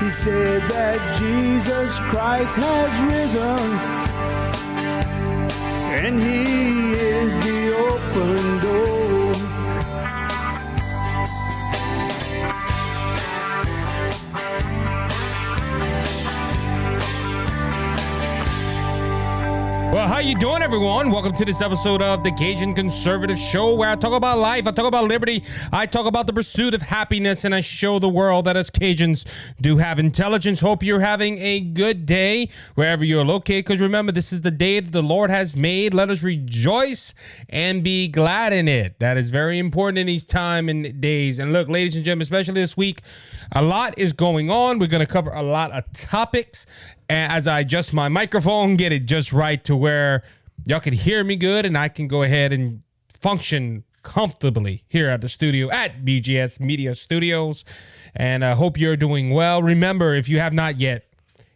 He said that Jesus Christ has risen, and he is the open door. Well, how you doing, everyone? Welcome to this episode of the Cajun Conservative Show, where I talk about life, I talk about liberty, I talk about the pursuit of happiness, and I show the world that us Cajuns do have intelligence. Hope you're having a good day wherever you're located, because remember, this is the day that the Lord has made. Let us rejoice and be glad in it. That is very important in these time and days. And look, ladies and gentlemen, especially this week, a lot is going on. We're going to cover a lot of topics. And as I adjust my microphone, get it just right to where y'all can hear me good, and I can go ahead and function comfortably here at the studio at BGS Media Studios. And I hope you're doing well. Remember, if you have not yet,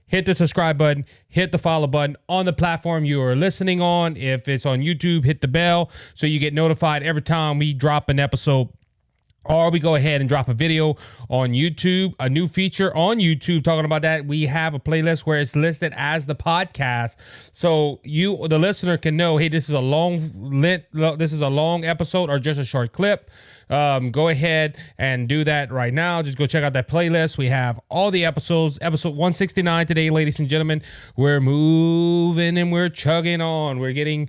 hit the subscribe button, hit the follow button on the platform you are listening on. If it's on YouTube, hit the bell so you get notified every time we drop an episode. Or we go ahead and drop a video on YouTube, a new feature on YouTube talking about that. We have a playlist where it's listed as the podcast. So you, the listener, can know, hey, this is a long episode or just a short clip. Go ahead and do that right now. Just go check out that playlist. We have all the episodes, episode 169 today, ladies and gentlemen. We're moving and we're chugging on. We're getting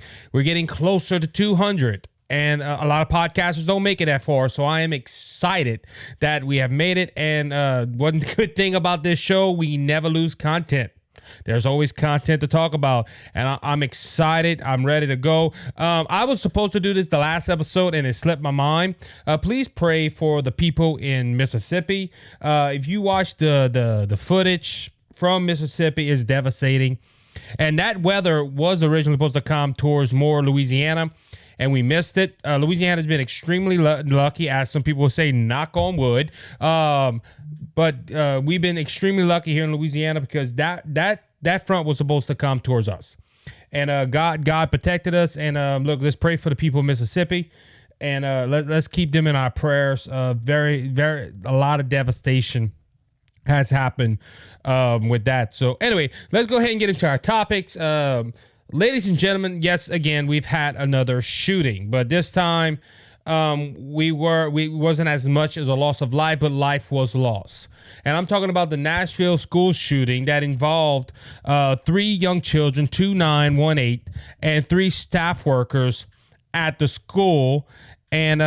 closer to 200. And a lot of podcasters don't make it that far. So I am excited that we have made it. And one good thing about this show, we never lose content. There's always content to talk about. And I'm excited. I'm ready to go. I was supposed to do this the last episode and it slipped my mind. Please pray for the people in Mississippi. If you watch the footage from Mississippi, it's devastating. And that weather was originally supposed to come towards more Louisiana, and we missed it. Louisiana's been extremely lucky, as some people will say, knock on wood. But we've been extremely lucky here in Louisiana because that front was supposed to come towards us. And God protected us. And look, let's pray for the people of Mississippi. And let's keep them in our prayers. A lot of devastation has happened with that. So anyway, let's go ahead and get into our topics. Ladies and gentlemen, yes, again, we've had another shooting, but this time we wasn't as much as a loss of life, but life was lost. And I'm talking about the Nashville school shooting that involved 3 young children, 2, 9, 1, 8, and 3 staff workers at the school. And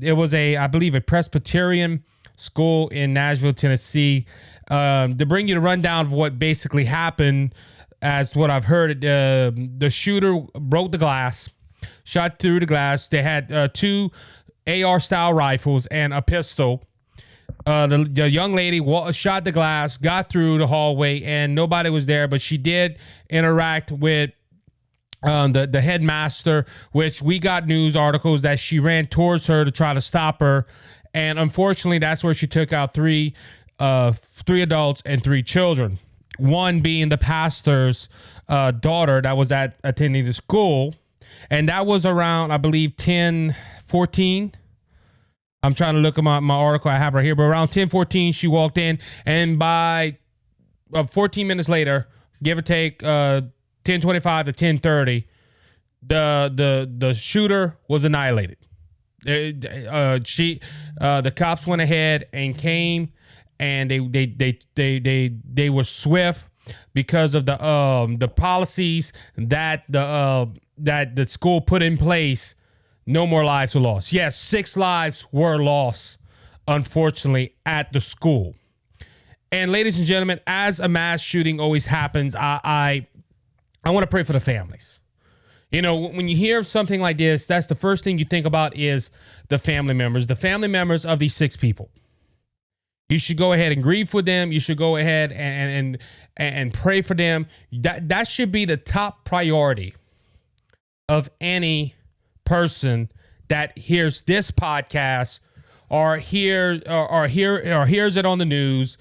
it was I believe a Presbyterian school in Nashville, Tennessee. To bring you the rundown of what basically happened, as what I've heard, the shooter broke the glass, shot through the glass. They had 2 AR-style rifles and a pistol. The young lady shot the glass, got through the hallway, and nobody was there, but she did interact with the headmaster, which we got news articles that she ran towards her to try to stop her. And unfortunately, that's where she took out 3 adults and 3 children. One being the pastor's daughter that was attending the school. And that was around, I believe, 10:14. I'm trying to look at my article I have right here. But around 10:14, she walked in. And by 14 minutes later, give or take 10:25 to 10:30, the shooter was annihilated. The cops went ahead and came. And they were swift because of the policies that the school put in place. No more lives were lost. Yes, 6 lives were lost, unfortunately, at the school. And ladies and gentlemen, as a mass shooting always happens, I want to pray for the families. You know, when you hear something like this, that's the first thing you think about is the family members of these 6 people. You should go ahead and grieve for them. You should go ahead and pray for them. That should be the top priority of any person that hears this podcast or hears it on the news.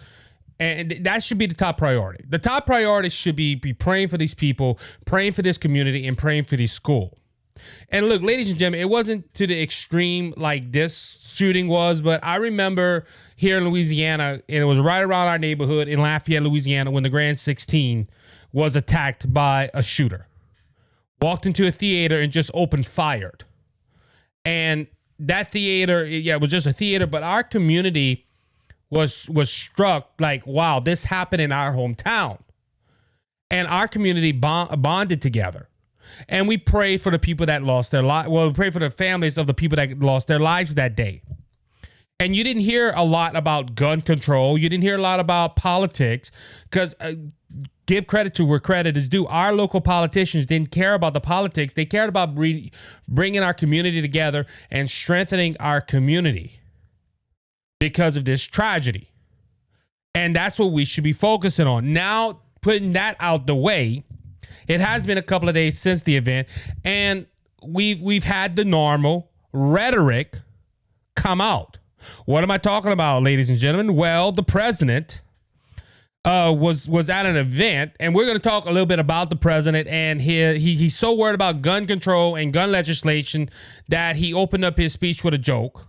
And that should be the top priority. The top priority should be praying for these people, praying for this community, and praying for this school. And look, ladies and gentlemen, it wasn't to the extreme like this shooting was, but I remember here in Louisiana, and it was right around our neighborhood in Lafayette, Louisiana, when the Grand 16 was attacked by a shooter. Walked into a theater and just opened fired. And that theater, it was just a theater, but our community was struck like, wow, this happened in our hometown. And our community bonded together. And we prayed for the people that lost their lives. Well, we prayed for the families of the people that lost their lives that day. And you didn't hear a lot about gun control. You didn't hear a lot about politics because give credit to where credit is due. Our local politicians didn't care about the politics. They cared about bringing our community together and strengthening our community because of this tragedy. And that's what we should be focusing on. Now, putting that out the way, it has been a couple of days since the event, and we've had the normal rhetoric come out. What am I talking about, ladies and gentlemen? Well, the president was at an event, and we're going to talk a little bit about the president, and he's so worried about gun control and gun legislation that he opened up his speech with a joke.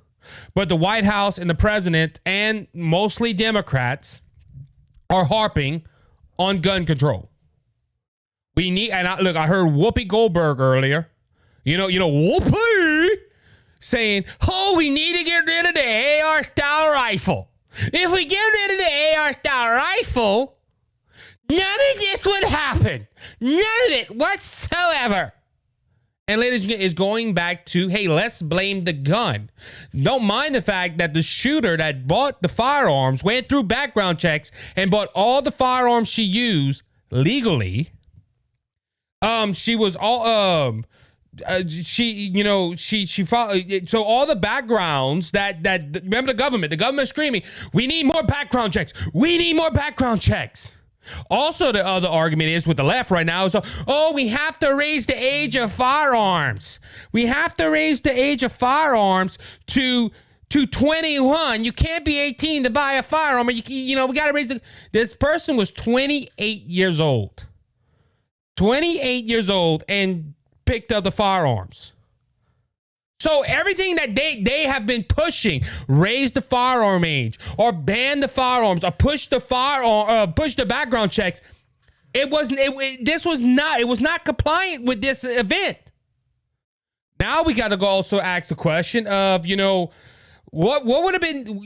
But the White House and the president, and mostly Democrats, are harping on gun control. We need, and I heard Whoopi Goldberg earlier, Whoopi, saying, oh, we need to get rid of the AR style rifle. If we get rid of the AR style rifle, none of this would happen. None of it whatsoever. And ladies and gentlemen, is going back to, hey, let's blame the gun. Don't mind the fact that the shooter that bought the firearms went through background checks and bought all the firearms she used legally. She was all she followed. So all the backgrounds that remember the government screaming, we need more background checks. We need more background checks. Also, the other argument is with the left right now is, we have to raise the age of firearms. We have to raise the age of firearms to 21. You can't be 18 to buy a firearm. We got to raise it. This person was 28 years old. 28 years old and picked up the firearms. So everything that they have been pushing, raise the firearm age or ban the firearms or push the background checks. It was not compliant with this event. Now we got to go also ask the question of, what would have been,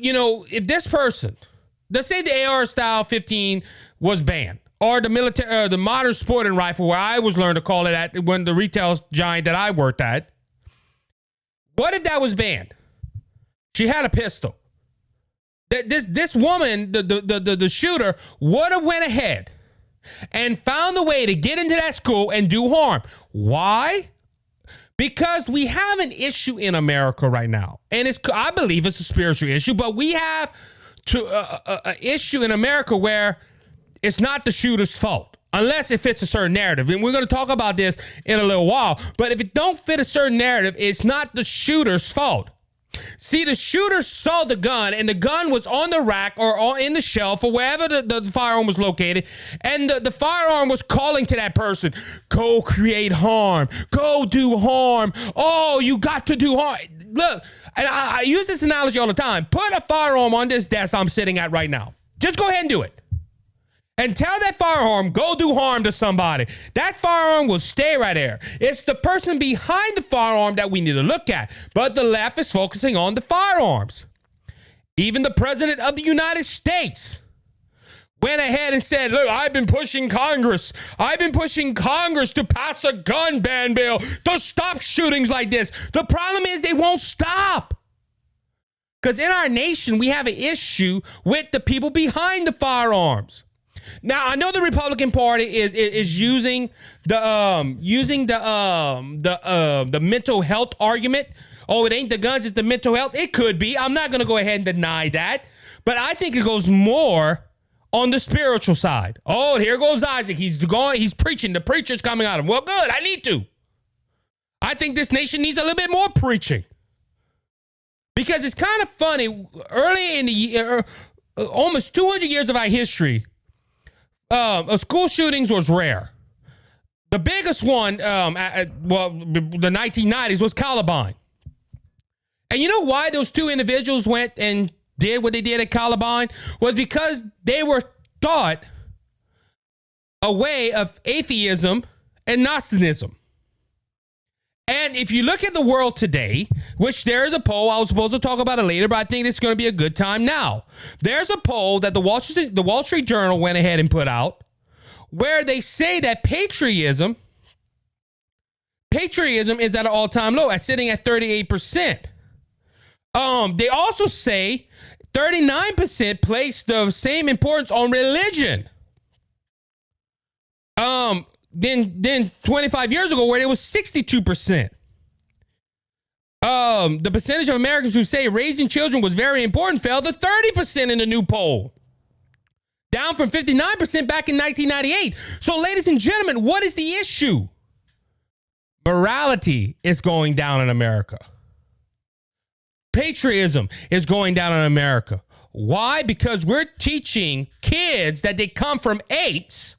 if this person, let's say the AR style 15 was banned. Or the military, the modern sporting rifle, where I was learned to call it at when the retail giant that I worked at. What if that was banned? She had a pistol. This woman, the shooter, would have went ahead and found a way to get into that school and do harm. Why? Because we have an issue in America right now, and I believe it's a spiritual issue, but we have an issue in America where it's not the shooter's fault, unless it fits a certain narrative. And we're going to talk about this in a little while. But if it don't fit a certain narrative, it's not the shooter's fault. See, the shooter saw the gun, and the gun was on the rack or in the shelf or wherever the firearm was located. And the firearm was calling to that person, go create harm. Go do harm. Oh, you got to do harm. Look, and I use this analogy all the time. Put a firearm on this desk I'm sitting at right now. Just go ahead and do it. And tell that firearm, go do harm to somebody. That firearm will stay right there. It's the person behind the firearm that we need to look at. But the left is focusing on the firearms. Even the president of the United States went ahead and said, look, I've been pushing Congress. I've been pushing Congress to pass a gun ban bill to stop shootings like this. The problem is they won't stop. Because in our nation, we have an issue with the people behind the firearms. Now, I know the Republican Party is using the mental health argument. Oh, it ain't the guns, it's the mental health. It could be. I'm not going to go ahead and deny that. But I think it goes more on the spiritual side. Oh, here goes Isaac. He's preaching. The preacher's coming out of him. Well, good. I need to. I think this nation needs a little bit more preaching. Because it's kind of funny. Early in the year, almost 200 years of our history, school shootings was rare. The biggest one, the 1990s was Columbine. And you know why those two individuals went and did what they did at Columbine? Was because they were taught a way of atheism and Gnosticism. And if you look at the world today, which there is a poll, I was supposed to talk about it later, but I think it's going to be a good time now. There's a poll that the Wall Street Journal went ahead and put out where they say that patriotism is at an all-time low, sitting at 38%. They also say 39% place the same importance on religion. Then 25 years ago, where it was 62%. The percentage of Americans who say raising children was very important fell to 30% in the new poll, down from 59% back in 1998. So, ladies and gentlemen, what is the issue? Morality is going down in America. Patriotism is going down in America. Why? Because we're teaching kids that they come from apes.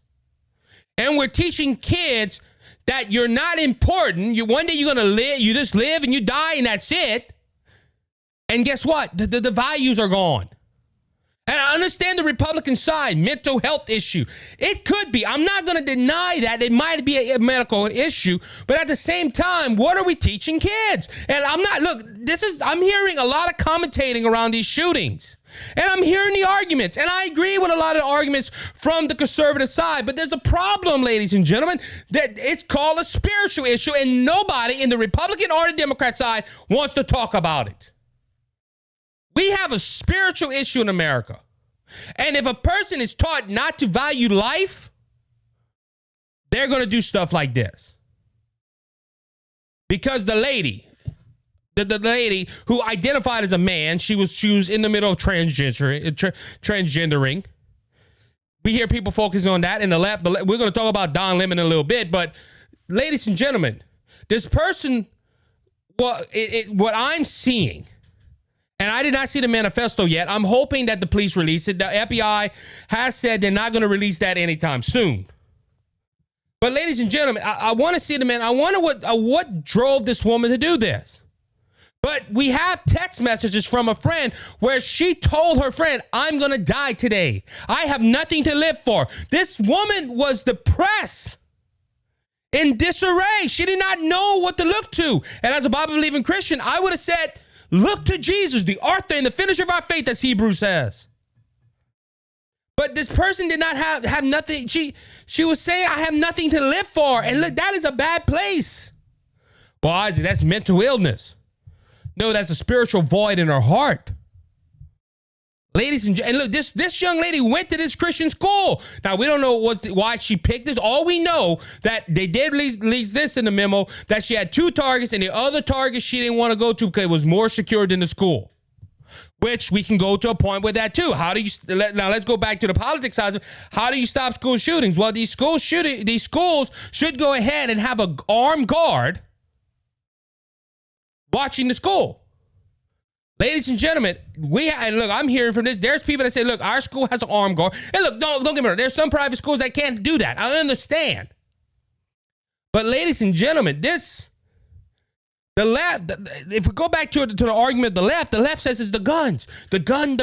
And we're teaching kids that you're not important. One day you're going to live. You just live and you die and that's it. And guess what? The values are gone. And I understand the Republican side, mental health issue. It could be. I'm not going to deny that. It might be a medical issue. But at the same time, what are we teaching kids? And I'm hearing a lot of commentating around these shootings. And I'm hearing the arguments, and I agree with a lot of the arguments from the conservative side, but there's a problem, ladies and gentlemen, that it's called a spiritual issue, and nobody in the Republican or the Democrat side wants to talk about it. We have a spiritual issue in America, and if a person is taught not to value life, they're going to do stuff like this. Because the lady who identified as a man, she was in the middle of transgendering. We hear people focus on that. And the left, we're going to talk about Don Lemon in a little bit. But ladies and gentlemen, this person, what I'm seeing, and I did not see the manifesto yet. I'm hoping that the police release it. The FBI has said they're not going to release that anytime soon. But ladies and gentlemen, I want to see the man. I wonder what drove this woman to do this. But we have text messages from a friend where she told her friend, I'm going to die today. I have nothing to live for. This woman was depressed, in disarray. She did not know what to look to. And as a Bible-believing Christian, I would have said, look to Jesus, the author and the finisher of our faith, as Hebrews says. But this person did not have nothing. She was saying, I have nothing to live for. And look, that is a bad place. Well, Isaac, that's mental illness. No, that's a spiritual void in her heart. Ladies and look, this young lady went to this Christian school. Now, we don't know why she picked this. All we know that they did release this in the memo, that she had 2 targets, and the other target she didn't want to go to because it was more secure than the school. Which we can go to a point with that too. Now let's go back to the politics side. How do you stop school shootings? Well, these schools should go ahead and have an armed guard watching the school. Ladies and gentlemen, and look, I'm hearing from this. There's people that say, look, our school has an armed guard. And look, don't get me wrong. There's some private schools that can't do that. I understand. But ladies and gentlemen, the left, if we go back to the argument of the left says it's the guns. The gun.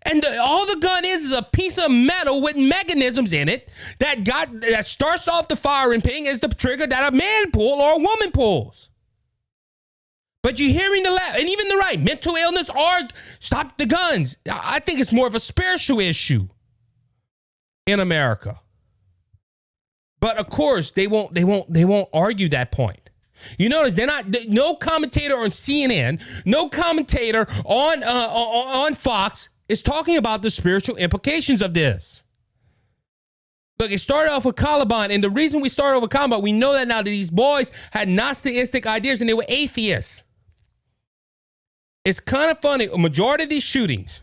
And all the gun is a piece of metal with mechanisms in it that starts off the firing pin as the trigger that a man pulls or a woman pulls. But you're hearing the left and even the right, mental illness or stop the guns. I think it's more of a spiritual issue in America. But of course, they won't argue that point. You notice no commentator on CNN, no commentator on Fox is talking about the spiritual implications of this. Look, it started off with Columbine, and the reason we started off with Columbine, we know that now that these boys had Gnosticistic ideas and they were atheists. It's kind of funny. A majority of these shootings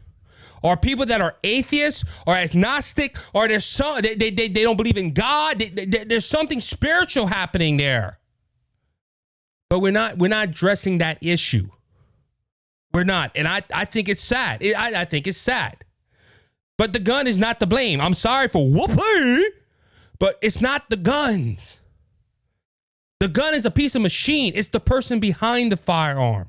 are people that are atheists or agnostic, or they don't believe in God. There's something spiritual happening there. But we're not addressing that issue. We're not. And I think it's sad. I think it's sad. But the gun is not to blame. I'm sorry for whoopee, But it's not the guns. The gun is a piece of machine. It's the person behind the firearm.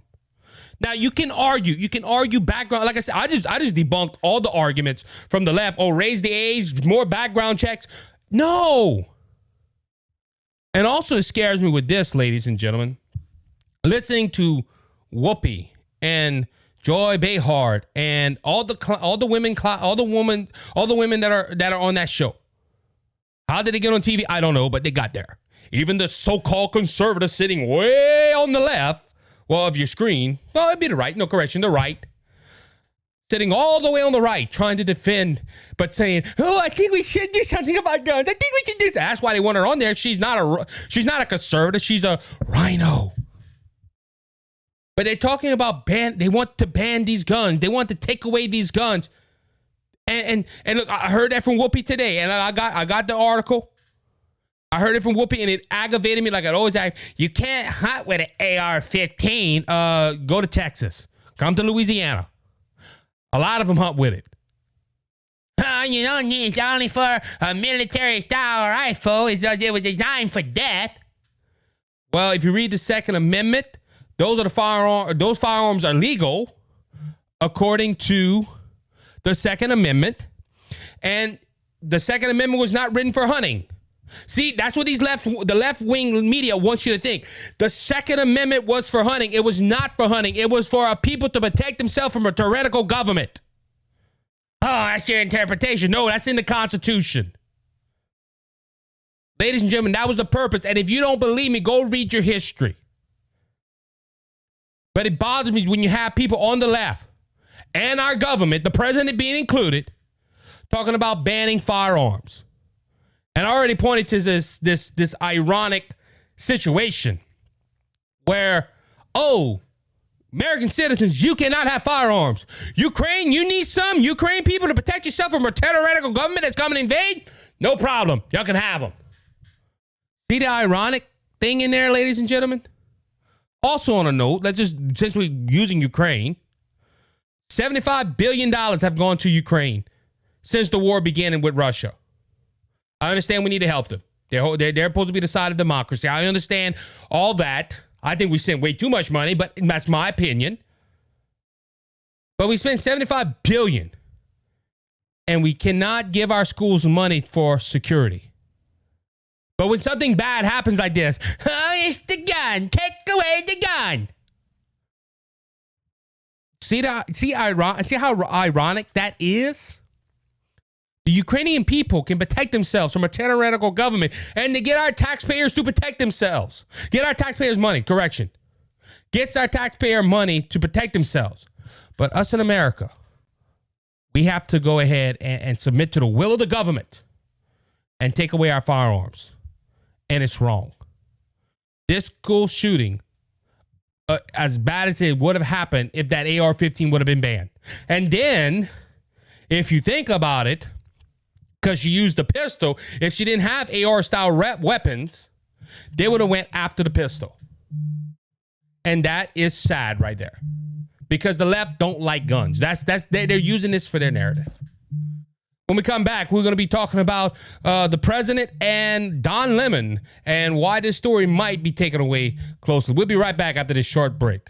Now you can argue. You can argue background. Like I said, I just debunked all the arguments from the left. Oh, raise the age, more background checks. No. And also it scares me with this, ladies and gentlemen. Listening to Whoopi and Joy Behar and all the women that are on that show. How did they get on TV? I don't know, but they got there. Even the so-called conservatives sitting way on the left, well, of your screen, well, it'd be the right, no correction, the right, sitting all the way on the right, trying to defend, but saying, oh, I think we should do something about guns. I think we should do that. That's why they want her on there. She's not a conservative. She's a rhino. But they're talking about they want to ban these guns. They want to take away these guns. And look, I heard that from Whoopi today, and I got the article. I heard it from Whoopi, and it aggravated me like it always act. You can't hunt with an AR-15. Go to Texas. Come to Louisiana. A lot of them hunt with it. You don't need it's only for a military-style rifle. It was designed for death. Well, if you read the Second Amendment, those firearms are legal according to the Second Amendment, and the Second Amendment was not written for hunting. See, that's what the left-wing media wants you to think. The Second Amendment was for hunting. It was not for hunting. It was for our people to protect themselves from a tyrannical government. Oh, that's your interpretation. No, that's in the Constitution. Ladies and gentlemen, that was the purpose. And if you don't believe me, go read your history. But it bothers me when you have people on the left and our government, the president being included, talking about banning firearms. And I already pointed to this ironic situation where, oh, American citizens, you cannot have firearms. Ukraine, you need some Ukraine people to protect yourself from a tyrannical government that's coming to invade? No problem. Y'all can have them. See the ironic thing in there, ladies and gentlemen? Also on a note, since we're using Ukraine, $75 billion have gone to Ukraine since the war began with Russia. I understand we need to help them. They're supposed to be the side of democracy. I understand all that. I think we sent way too much money, but that's my opinion. But we spent $75 billion, and we cannot give our schools money for security. But when something bad happens like this, oh, it's the gun. Take away the gun. See how ironic that is? The Ukrainian people can protect themselves from a tyrannical government, and to get our taxpayers to protect themselves. Get our taxpayers money, correction. Gets our taxpayer money to protect themselves. But us in America, we have to go ahead and submit to the will of the government and take away our firearms. And it's wrong. This school shooting, as bad as it would have happened if that AR-15 would have been banned. And then, if you think about it, because she used the pistol, if she didn't have AR-style weapons, they would have went after the pistol. And that is sad right there. Because the left don't like guns. They're using this for their narrative. When we come back, we're going to be talking about the president and Don Lemon and why this story might be taken away closely. We'll be right back after this short break.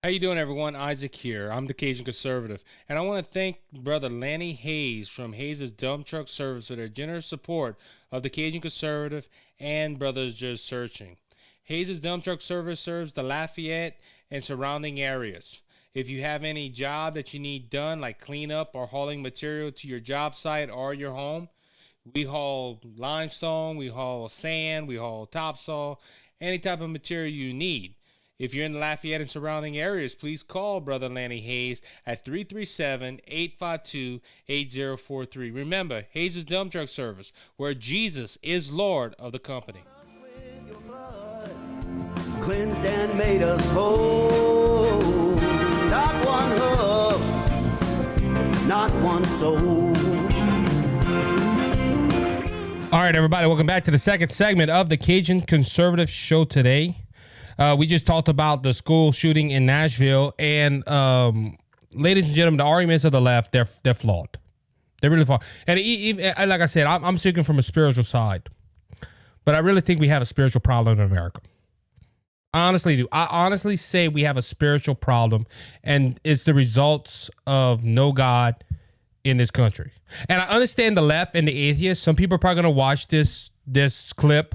How you doing, everyone? Isaac here. I'm the Cajun Conservative, and I want to thank Brother Lanny Hayes from Hayes' Dump Truck Service for their generous support of the Cajun Conservative and Brothers Just Searching. Hayes' Dump Truck Service serves the Lafayette and surrounding areas. If you have any job that you need done, like cleanup or hauling material to your job site or your home, we haul limestone, we haul sand, we haul topsoil, any type of material you need. If you're in the Lafayette and surrounding areas, please call Brother Lanny Hayes at 337-852-8043. Remember, Hayes' Dump Truck Service, where Jesus is Lord of the company. Cleansed and made us whole. Not one hoof, not one soul. All right, everybody, welcome back to the second segment of the Cajun Conservative Show today. We just talked about the school shooting in Nashville, and ladies and gentlemen, the arguments of the left, they're flawed. They're really flawed. And even, like I said, I'm speaking from a spiritual side. But I really think we have a spiritual problem in America. I honestly do. I honestly say we have a spiritual problem, and it's the results of no God in this country. And I understand the left and the atheists. Some people are probably going to watch this clip,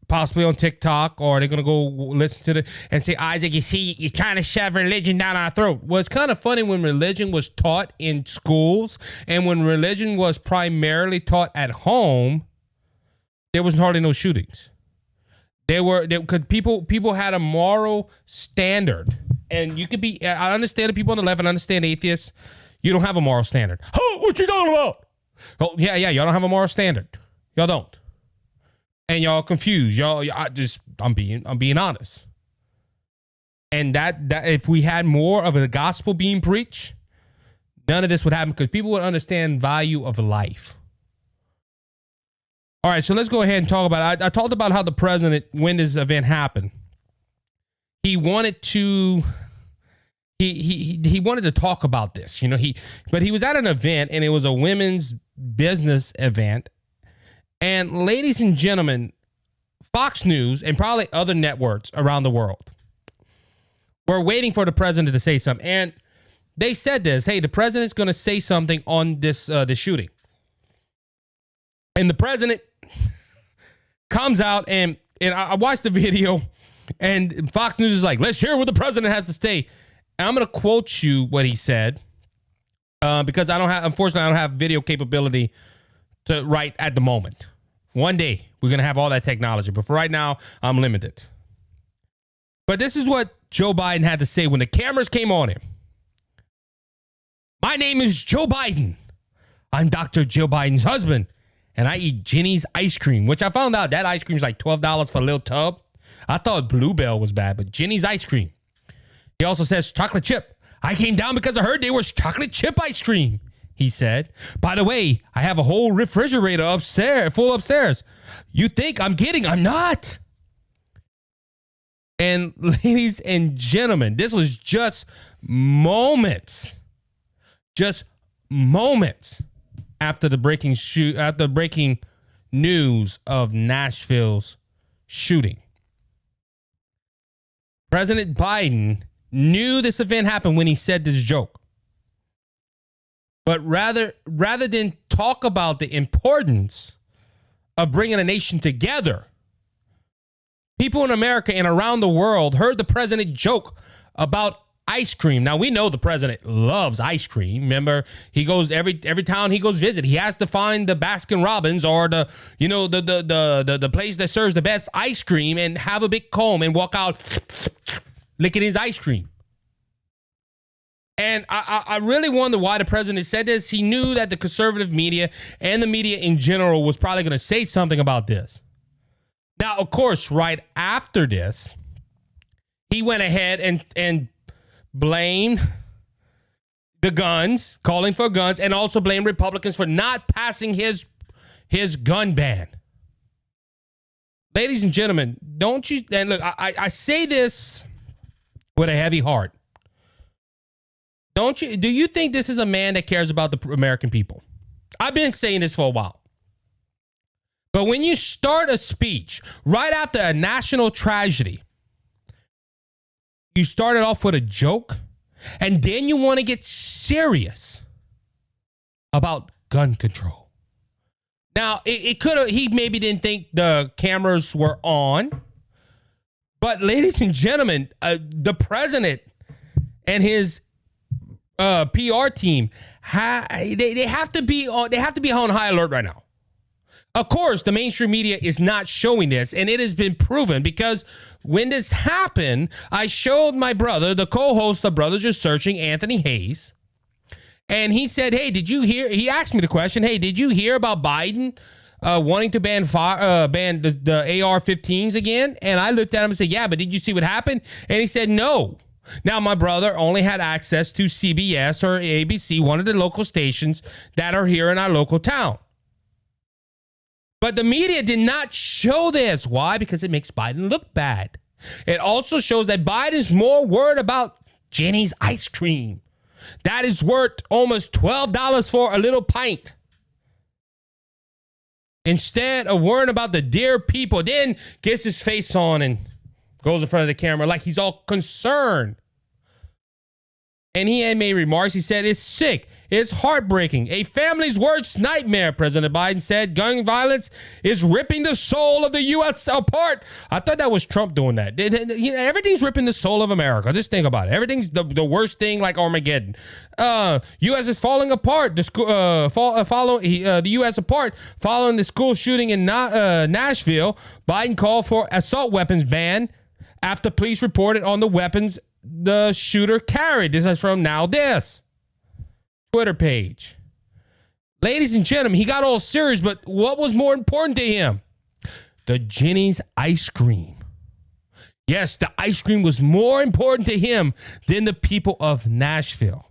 possibly on TikTok, or they're going to go listen to it and say, Isaac, you see, you're trying to shove religion down our throat. Well, it's kind of funny when religion was taught in schools and when religion was primarily taught at home, there was hardly no shootings. Because people had a moral standard. And you could be, I understand the people on the left and understand atheists. You don't have a moral standard. Oh, what you talking about? Oh, yeah, y'all don't have a moral standard. Y'all don't. And y'all confused. I'm being honest. And that if we had more of the gospel being preached, none of this would happen because people would understand value of life. All right, so let's go ahead and talk about it. I talked about how the president, when this event happened, he wanted to he wanted to talk about this, but he was at an event and it was a women's business event. And ladies and gentlemen, Fox News and probably other networks around the world were waiting for the president to say something. And they said this, hey, the president's going to say something on this shooting. And the president comes out and I watched the video and Fox News is like, let's hear what the president has to say. And I'm going to quote you what he said because unfortunately, I don't have video capability to write at the moment. One day we're going to have all that technology, but for right now, I'm limited. But this is what Joe Biden had to say when the cameras came on him. My name is Joe Biden. I'm Dr. Joe Biden's husband. And I eat Jenny's ice cream, which I found out that ice cream is like $12 for a little tub. I thought Bluebell was bad, but Jenny's ice cream. He also says chocolate chip. I came down because I heard there was chocolate chip ice cream, he said. By the way, I have a whole refrigerator upstairs. You think I'm kidding? I'm not. And ladies and gentlemen, this was just moments after the breaking news of Nashville's shooting. President Biden knew this event happened when he said this joke. But rather than talk about the importance of bringing a nation together, people in America and around the world heard the president joke about ice cream. Now, we know the president loves ice cream. Remember, he goes every town he goes visit. He has to find the Baskin Robbins or the place that serves the best ice cream and have a big comb and walk out licking his ice cream. And I really wonder why the president said this. He knew that the conservative media and the media in general was probably going to say something about this. Now, of course, right after this, he went ahead and blamed the guns, calling for guns, and also blamed Republicans for not passing his gun ban. Ladies and gentlemen, don't you, and look, I say this with a heavy heart. Do you think this is a man that cares about the American people? I've been saying this for a while. But when you start a speech right after a national tragedy, you started off with a joke, and then you want to get serious about gun control. Now, he maybe didn't think the cameras were on, but ladies and gentlemen, the president and his PR team, they have to be on high alert right now. Of course, the mainstream media is not showing this, and it has been proven because when this happened, I showed my brother, the co-host of Brothers Are Searching, Anthony Hayes, and he said, hey, did you hear? He asked me the question, hey, did you hear about Biden wanting to ban the AR-15s again? And I looked at him and said, yeah, but did you see what happened? And he said, no. Now, my brother only had access to CBS or ABC, one of the local stations that are here in our local town. But the media did not show this. Why? Because it makes Biden look bad. It also shows that Biden's more worried about Jenny's ice cream That is worth almost $12 for a little pint. Instead of worrying about the dear people, then gets his face on and goes in front of the camera like he's all concerned. And he had made remarks. He said, it's sick. It's heartbreaking. A family's worst nightmare, President Biden said. Gun violence is ripping the soul of the U.S. apart. I thought that was Trump doing that. Everything's ripping the soul of America. Just think about it. Everything's the worst thing, like Armageddon. U.S. is falling apart. The U.S. apart following the school shooting in Nashville. Biden called for assault weapons ban after police reported on the weapons the shooter carried. This is from Now This Twitter page. Ladies and gentlemen, he got all serious, but what was more important to him? The Jenny's ice cream. Yes, the ice cream was more important to him than the people of Nashville.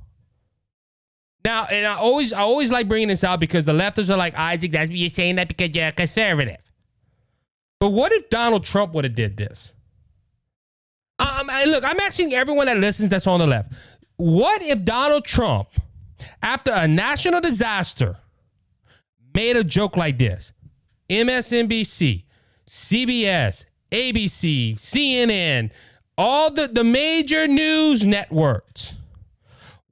Now, and I always like bringing this out because the leftists are like, Isaac, that's what you're saying that because you're a conservative. But what if Donald Trump would have did this? Look, I'm asking everyone that listens that's on the left. What if Donald Trump, after a national disaster, made a joke like this? MSNBC, CBS, ABC, CNN, all the major news networks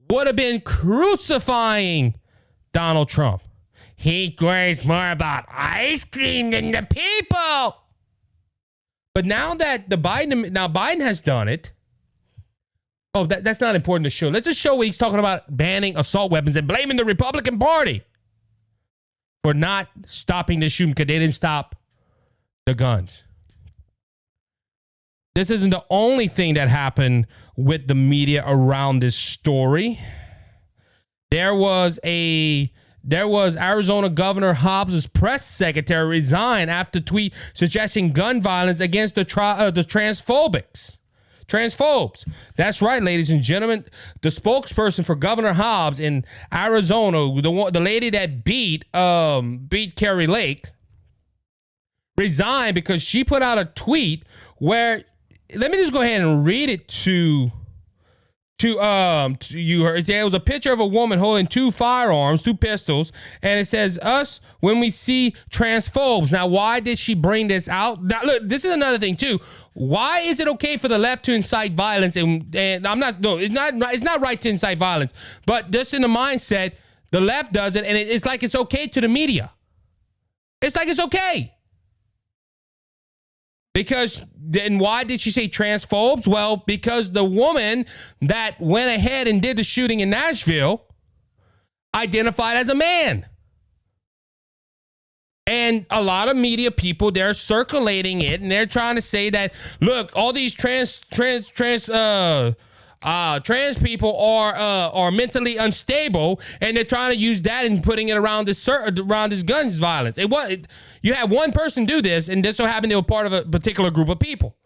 would have been crucifying Donald Trump. He cares more about ice cream than the people. But now that Biden has done it. Oh, that's not important to show. Let's just show what he's talking about banning assault weapons and blaming the Republican Party for not stopping the shooting because they didn't stop the guns. This isn't the only thing that happened with the media around this story. There was Arizona Governor Hobbs' press secretary resign after tweet suggesting gun violence against the transphobes. That's right, ladies and gentlemen. The spokesperson for Governor Hobbs in Arizona, the lady that beat Carrie Lake, resigned because she put out a tweet where, let me just go ahead and read it to you. There was a picture of a woman holding two firearms, two pistols, and it says, us when we see transphobes. Now, why did she bring this out? Now, look, this is another thing too. Why is it okay for the left to incite violence? And it's not right to incite violence, but just in the mindset, the left does it, and it's like it's okay to the media. It's like it's okay. Because then why did she say transphobes? Well, because the woman that went ahead and did the shooting in Nashville identified as a man. And a lot of media people, they're circulating it and they're trying to say that, look, all these trans people are mentally unstable, and they're trying to use that and putting it around this guns violence. You had one person do this, and this so happened they were part of a particular group of people.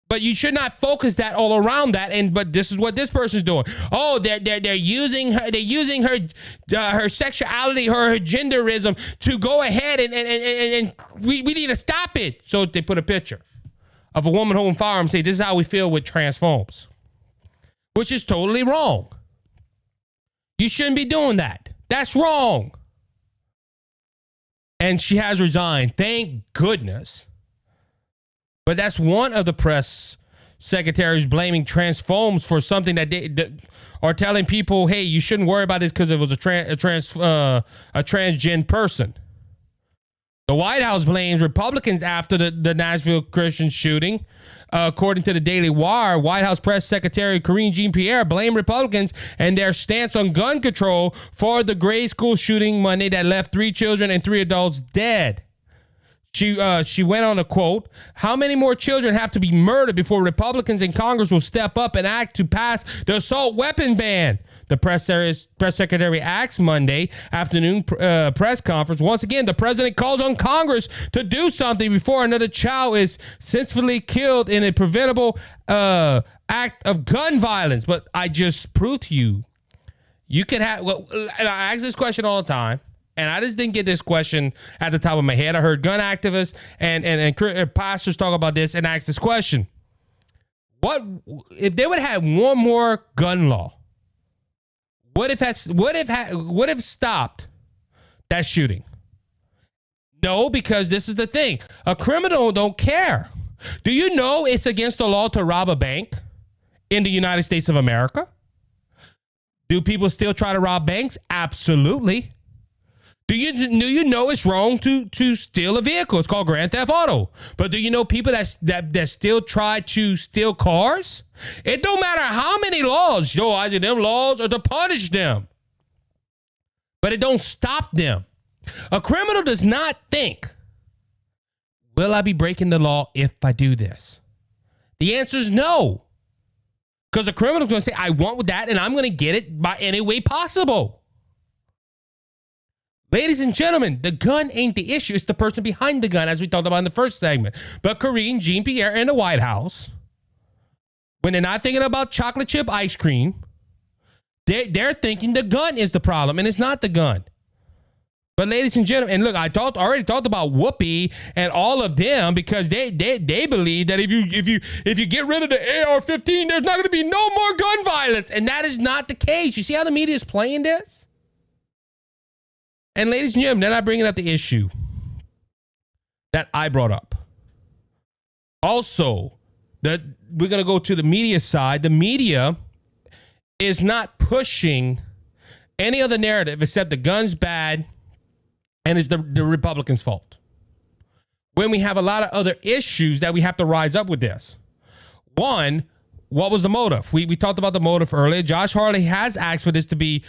But you should not focus that all around that. But this is what this person's doing. Oh, they're using her. They're using her sexuality, her genderism to go ahead and we need to stop it. So they put a picture of a woman holding firearms, say, this is how we feel with transphobes, which is totally wrong. You shouldn't be doing that. That's wrong. And she has resigned. Thank goodness. But that's one of the press secretaries blaming transphobes for something that they are telling people, hey, you shouldn't worry about this because it was a transgen person. The White House blames Republicans after the Nashville Christian shooting. According to the Daily Wire, White House Press Secretary Karine Jean-Pierre blamed Republicans and their stance on gun control for the grade school shooting Monday that left 3 children and 3 adults dead. She went on to quote, how many more children have to be murdered before Republicans in Congress will step up and act to pass the assault weapon ban? The press secretary asked Monday afternoon press conference. Once again, the president calls on Congress to do something before another child is senselessly killed in a preventable act of gun violence. But I just proved to you, you can have, and I ask this question all the time, and I just didn't get this question at the top of my head. I heard gun activists and pastors talk about this and ask this question. What if they would have one more gun law? What if stopped that shooting? No, because this is the thing. A criminal don't care. Do you know it's against the law to rob a bank in the United States of America? Do people still try to rob banks? Absolutely. Do you know it's wrong to steal a vehicle? It's called Grand Theft Auto. But do you know people that still try to steal cars? It don't matter how many laws. Isaac, them laws are to punish them. But it don't stop them. A criminal does not think, will I be breaking the law if I do this? The answer is no. Because a criminal is going to say, I want that, and I'm going to get it by any way possible. Ladies and gentlemen, the gun ain't the issue. It's the person behind the gun, as we talked about in the first segment. But Karine Jean-Pierre in the White House, when they're not thinking about chocolate chip ice cream, they're thinking the gun is the problem, and it's not the gun. But ladies and gentlemen, and look, I already talked about Whoopi and all of them because they believe that if you get rid of the AR-15, there's not going to be no more gun violence, and that is not the case. You see how the media is playing this? And ladies and gentlemen, they're not bringing up the issue that I brought up. Also, that we're going to go to the media side. The media is not pushing any other narrative except the gun's bad and it's the Republicans' fault. When we have a lot of other issues that we have to rise up with this. One, what was the motive? We talked about the motive earlier. Josh Hawley has asked for this to be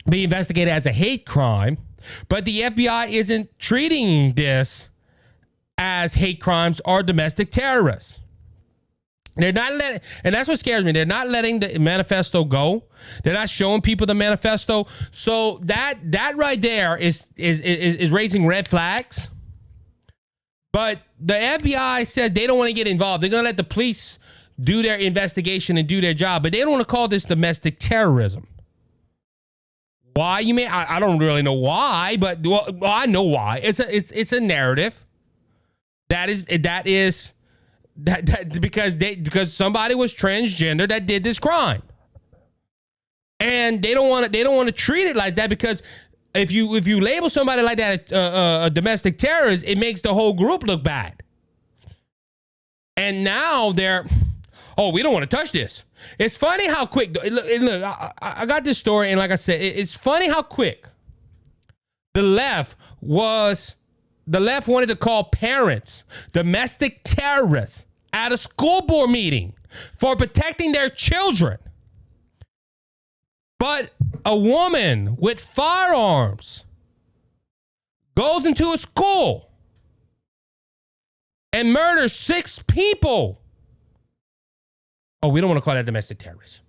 investigated as a hate crime, but the FBI isn't treating this as hate crimes or domestic terrorists. They're not letting, and that's what scares me. They're not letting the manifesto go. They're not showing people the manifesto. So that right there is raising red flags. But the FBI says they don't want to get involved. They're going to let the police do their investigation and do their job, but they don't want to call this domestic terrorism. Why? You may I don't really know why, but well, I know why. It's a narrative that because somebody was transgender that did this crime, and they don't want to treat it like that, because if you label somebody like that a domestic terrorist, it makes the whole group look bad. And now we don't want to touch this. It's funny how quick. Look, I got this story, and like I said, it's funny how quick the left wanted to call parents domestic terrorists at a school board meeting for protecting their children. But a woman with firearms goes into a school and murders 6 people. Oh, we don't want to call that domestic terrorism.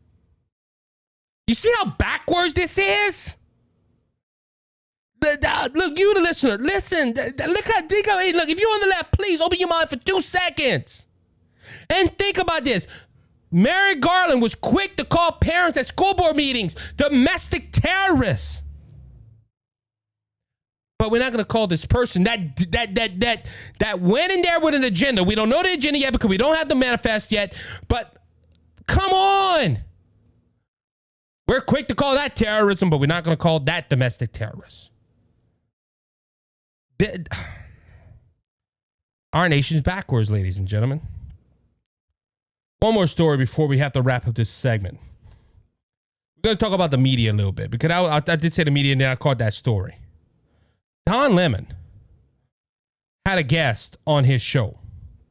You see how backwards this is? Look, you the listener, listen. Look, if you're on the left, please open your mind for 2 seconds and think about this. Merrick Garland was quick to call parents at school board meetings domestic terrorists. But we're not going to call this person that went in there with an agenda. We don't know the agenda yet because we don't have the manifest yet. But come on. We're quick to call that terrorism, but we're not going to call that domestic terrorist. Our nation's backwards, ladies and gentlemen. One more story before we have to wrap up this segment. We're going to talk about the media a little bit, because I did say the media and then I caught that story. Don Lemon had a guest on his show.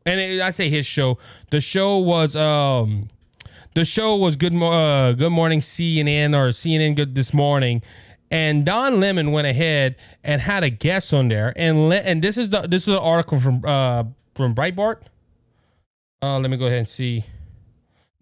And I say his show. The show was Good Morning CNN or CNN Good This Morning. And Don Lemon went ahead and had a guest on there. And this is the article from Breitbart. Let me go ahead and see.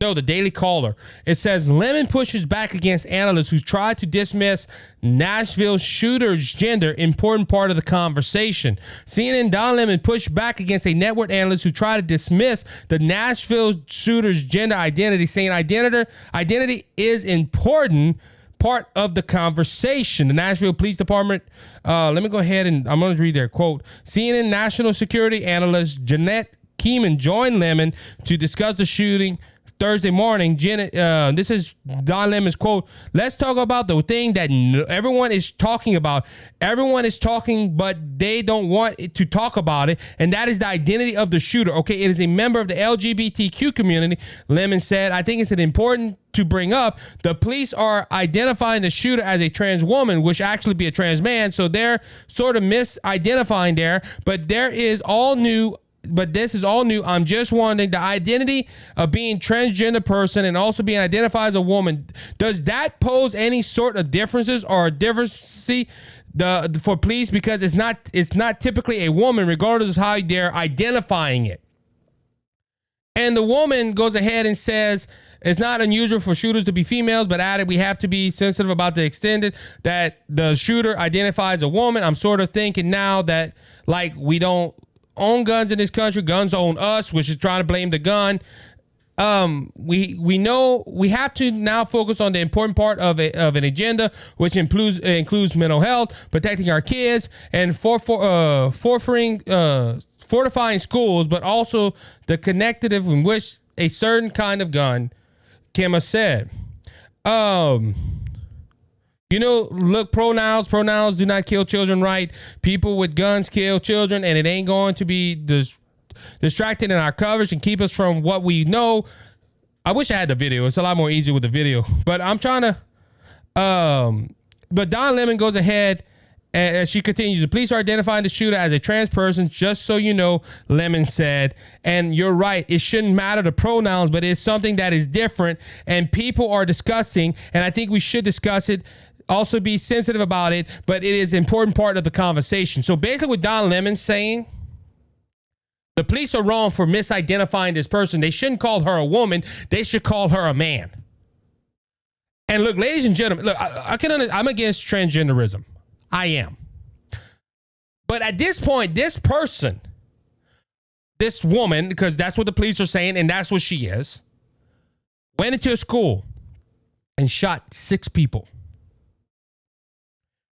No, the Daily Caller. It says Lemon pushes back against analysts who try to dismiss Nashville shooter's gender, important part of the conversation. CNN Don Lemon pushed back against a network analyst who tried to dismiss the Nashville shooter's gender identity, saying identity is important part of the conversation. The Nashville Police Department, let me go ahead and I'm going to read their quote. CNN National Security Analyst Jeanette Keeman joined Lemon to discuss the shooting Thursday morning. This is Don Lemon's quote. Let's talk about the thing that everyone is talking about. Everyone is talking, but they don't want to talk about it, and that is the identity of the shooter. Okay, it is a member of the LGBTQ community, Lemon said. I think it's important to bring up. The police are identifying the shooter as a trans woman, which actually be a trans man, so they're sort of misidentifying there, but this is all new. I'm just wondering, the identity of being transgender person and also being identified as a woman, does that pose any sort of differences or difference for police? Because it's not typically a woman, regardless of how they're identifying it. And the woman goes ahead and says, it's not unusual for shooters to be females, but added, we have to be sensitive about the extent that the shooter identifies a woman. I'm sort of thinking now that, like, we don't own guns in this country, guns own us, which is trying to blame the gun. We know we have to now focus on the important part of an agenda, which includes mental health, protecting our kids, and fortifying schools, but also the connective in which a certain kind of gun, Kim has said. Look, pronouns do not kill children, right? People with guns kill children, and it ain't going to be distracted in our coverage and keep us from what we know. I wish I had the video. It's a lot more easy with the video, but I'm trying to, but Don Lemon goes ahead and she continues, the police are identifying the shooter as a trans person, just so you know, Lemon said. And you're right, it shouldn't matter the pronouns, but it's something that is different and people are discussing, and I think we should discuss it. Also be sensitive about it, but it is an important part of the conversation. So basically what Don Lemon's saying, the police are wrong for misidentifying this person. They shouldn't call her a woman. They should call her a man. And look, ladies and gentlemen, look, I'm against transgenderism. I am. But at this point, this person, this woman, because that's what the police are saying, and that's what she is, went into a school and shot 6 people.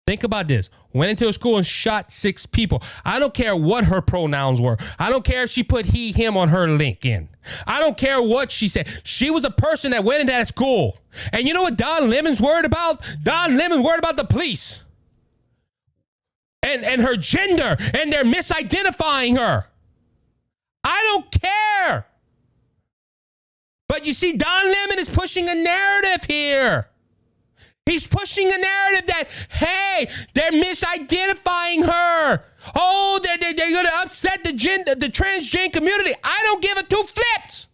Think about this. Went into a school and shot 6 people. I don't care what her pronouns were. I don't care if she put he, him on her LinkedIn. I don't care what she said. She was a person that went into that school. And you know what Don Lemon's worried about? Don Lemon's worried about the police. And her gender. And they're misidentifying her. I don't care. But you see, Don Lemon is pushing a narrative here. He's pushing a narrative that, hey, they're misidentifying her. Oh, they're going to upset the transgender community. I don't give a 2 flips.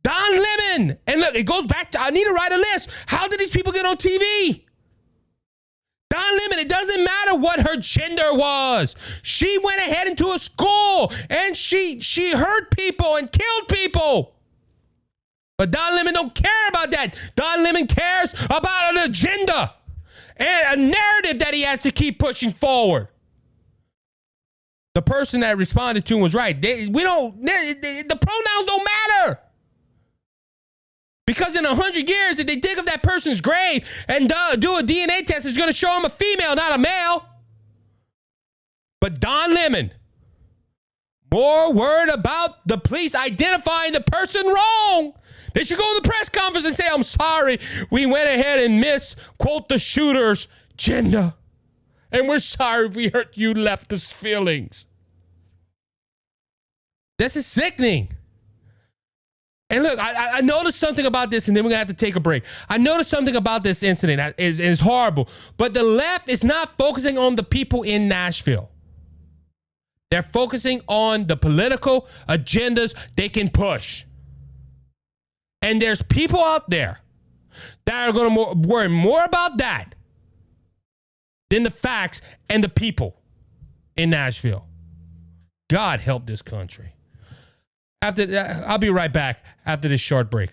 Don Lemon. And look, it goes back to, I need to write a list. How did these people get on TV? Don Lemon, it doesn't matter what her gender was. She went ahead into a school and she hurt people and killed people. But Don Lemon don't care about that. Don Lemon cares about an agenda and a narrative that he has to keep pushing forward. The person that responded to him was right. The pronouns don't matter. Because in 100 years, if they dig up that person's grave and do a DNA test, it's going to show him a female, not a male. But Don Lemon, more worried about the police identifying the person wrong. They should go to the press conference and say, I'm sorry, we went ahead and misquote the shooter's gender. And we're sorry if we hurt you leftist feelings. This is sickening. And look, I noticed something about this, and then we're going to have to take a break. I noticed something about this incident that is horrible. But the left is not focusing on the people in Nashville. They're focusing on the political agendas they can push. And there's people out there that are going to worry more about that than the facts and the people in Nashville. God help this country. I'll be right back after this short break.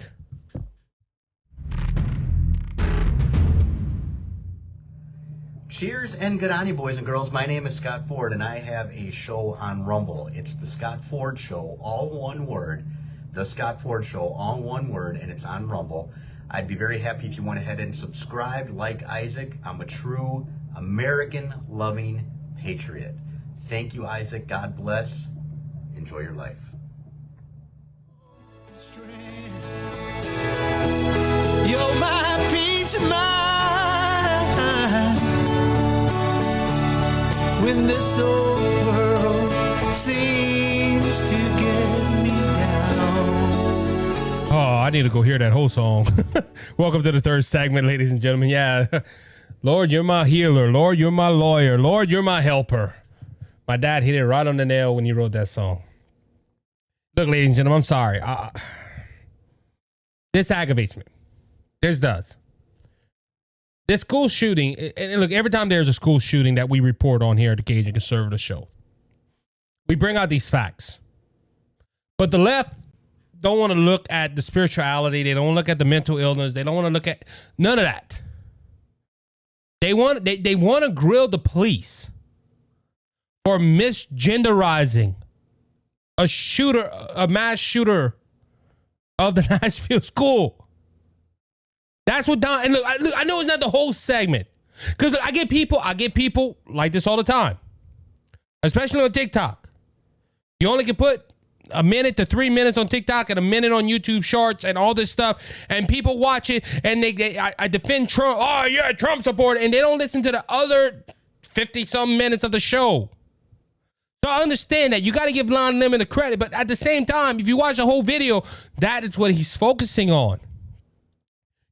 Cheers and good on you, boys and girls. My name is Scott Ford, and I have a show on Rumble. It's the Scott Ford Show, all one word. The Scott Ford Show, all one word, and it's on Rumble. I'd be very happy if you went ahead and subscribed, like Isaac. I'm a true American-loving patriot. Thank you, Isaac. God bless. Enjoy your life. You're my peace of mind when this old world seems to get me down. Oh, I need to go hear that whole song. Welcome to the third segment, ladies and gentlemen. Yeah. Lord, you're my healer. Lord, you're my lawyer. Lord, you're my helper. My dad hit it right on the nail when he wrote that song. Look, ladies and gentlemen, I'm sorry. This aggravates me. This does. This school shooting, and look, every time there's a school shooting that we report on here at the Cajun Conservative Show, we bring out these facts. But the left don't want to look at the spirituality. They don't look at the mental illness. They don't want to look at none of that. They want to grill the police for misgenderizing a mass shooter of the Nashville school. That's what Don, and look, I know it's not the whole segment, because I get people like this all the time, especially on TikTok. You only can put a minute to 3 minutes on TikTok and a minute on YouTube Shorts and all this stuff, and people watch it and I defend Trump. Oh yeah, Trump supporter, and they don't listen to the other 50-some minutes of the show. So I understand that you got to give Lon Lemon the credit, but at the same time, if you watch the whole video, that is what he's focusing on.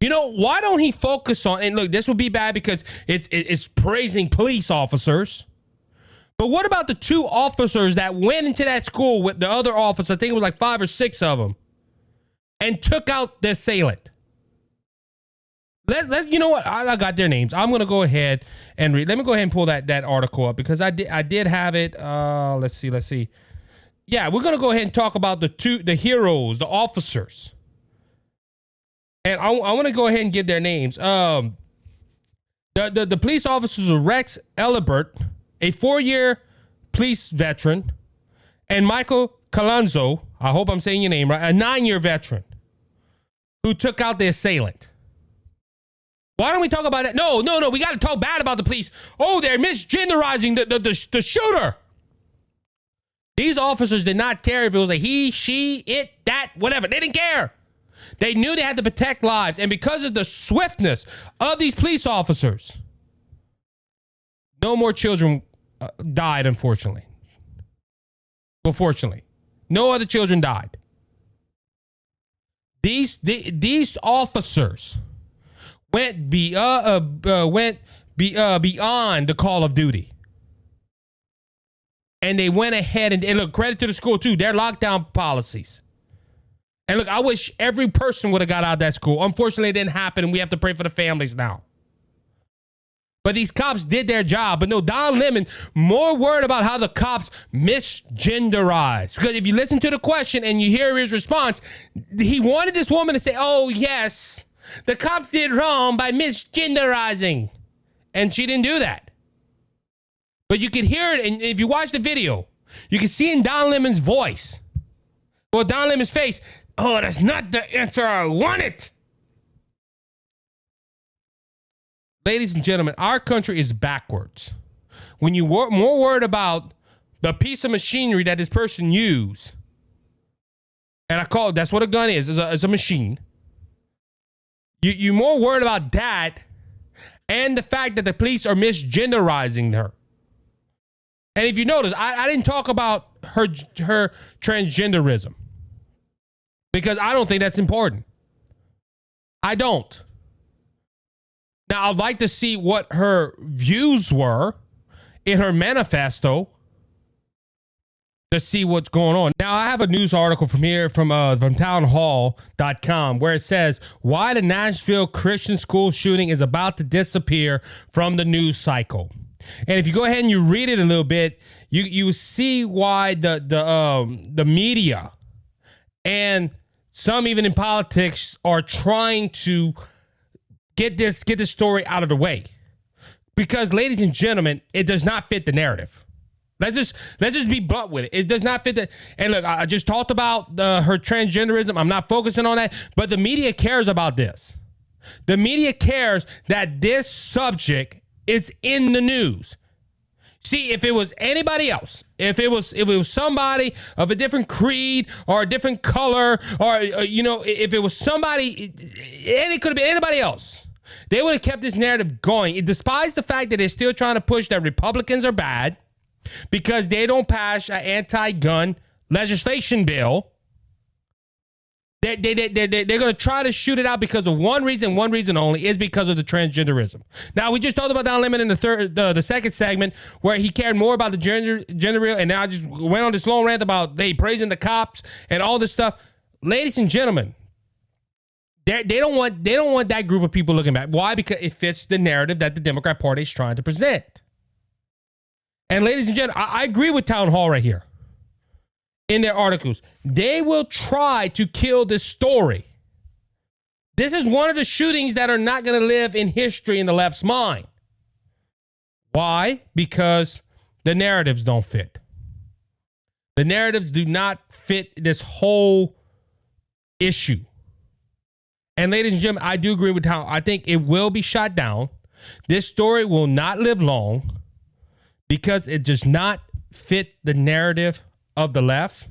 You know, why don't he focus on, and look, this would be bad because it's praising police officers. But what about the two officers that went into that school with the other officers? I think it was like 5 or 6 of them, and took out the assailant. Let's you know what? I got their names. I'm gonna go ahead and read. Let me go ahead and pull that article up, because I did have it. Let's see. Yeah, we're gonna go ahead and talk about the heroes, the officers, and I want to go ahead and give their names. The police officers are Rex Elibert, a 4-year police veteran, and Michael Colanzo, I hope I'm saying your name right, a 9-year veteran, who took out the assailant. Why don't we talk about that? No, we got to talk bad about the police. Oh, they're misgenderizing the shooter. These officers did not care if it was a he, she, it, that, whatever. They didn't care. They knew they had to protect lives, and because of the swiftness of these police officers, no more children died, unfortunately. Well, fortunately, no other children died. These officers went beyond the call of duty, and they went ahead and look, credit to the school too. Their lockdown policies. And look, I wish every person would have got out of that school. Unfortunately, it didn't happen, and we have to pray for the families now. But these cops did their job. But no, Don Lemon, more worried about how the cops misgenderize. Because if you listen to the question and you hear his response, he wanted this woman to say, oh, yes, the cops did wrong by misgenderizing. And she didn't do that. But you could hear it, and if you watch the video, you can see in Don Lemon's voice, or Don Lemon's face, oh, that's not the answer I wanted. Ladies and gentlemen, our country is backwards. When you were more worried about the piece of machinery that this person used, and I call it, that's what a gun is, it's a machine. You're more worried about that and the fact that the police are misgenderizing her. And if you notice, I didn't talk about her transgenderism, because I don't think that's important. I don't. Now, I'd like to see what her views were in her manifesto to see what's going on. Now, I have a news article from townhall.com where it says why the Nashville Christian school shooting is about to disappear from the news cycle. And if you go ahead and you read it a little bit, you see why the media and some even in politics are trying to get this story out of the way. Because, ladies and gentlemen, it does not fit the narrative. Let's just be blunt with it. It does not fit the. And look, I just talked about her transgenderism. I'm not focusing on that, but the media cares about this. The media cares that this subject is in the news. See, if it was anybody else, if it was somebody of a different creed or a different color, or if it was somebody, and it could have been anybody else, they would have kept this narrative going. It despises the fact that they're still trying to push that Republicans are bad because they don't pass an anti-gun legislation bill. They're going to try to shoot it out because of one reason only, is because of the transgenderism. Now, we just talked about Don Lemon in the second segment, where he cared more about the gender real, and now I just went on this long rant about they praising the cops and all this stuff. Ladies and gentlemen, they don't want that group of people looking back. Why? Because it fits the narrative that the Democrat Party is trying to present. And ladies and gentlemen, I agree with Town Hall right here. In their articles, they will try to kill this story. This is one of the shootings that are not going to live in history in the left's mind. Why? Because the narratives don't fit. The narratives do not fit this whole issue. And ladies and gentlemen, I do agree with how I think it will be shot down. This story will not live long because it does not fit the narrative of the left,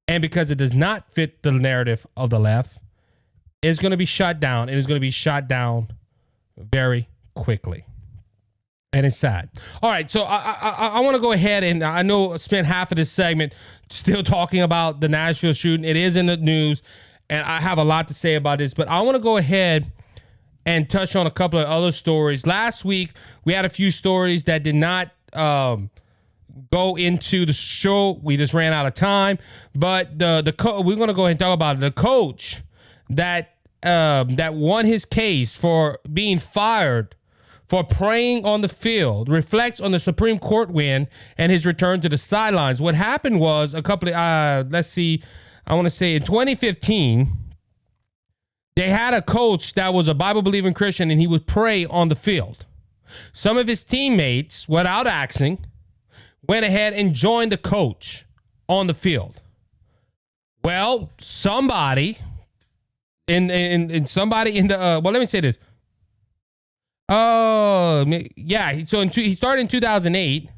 and because it does not fit the narrative of the left, it's going to be shut down. It is going to be shot down very quickly, and it's sad. All right, so I want to go ahead, and I know I spent half of this segment still talking about the Nashville shooting. It is in the news, and I have a lot to say about this, but I want to go ahead and touch on a couple of other stories. Last week, we had a few stories that did not go into the show. We just ran out of time, but we're going to go ahead and talk about it. The coach that won his case for being fired for praying on the field reflects on the Supreme Court win and his return to the sidelines. What happened was I want to say in 2015, they had a coach that was a Bible-believing Christian, and he would pray on the field. Some of his teammates, without asking, went ahead and joined the coach on the field. Well, somebody in the let me say this. Yeah. So he started in 2008,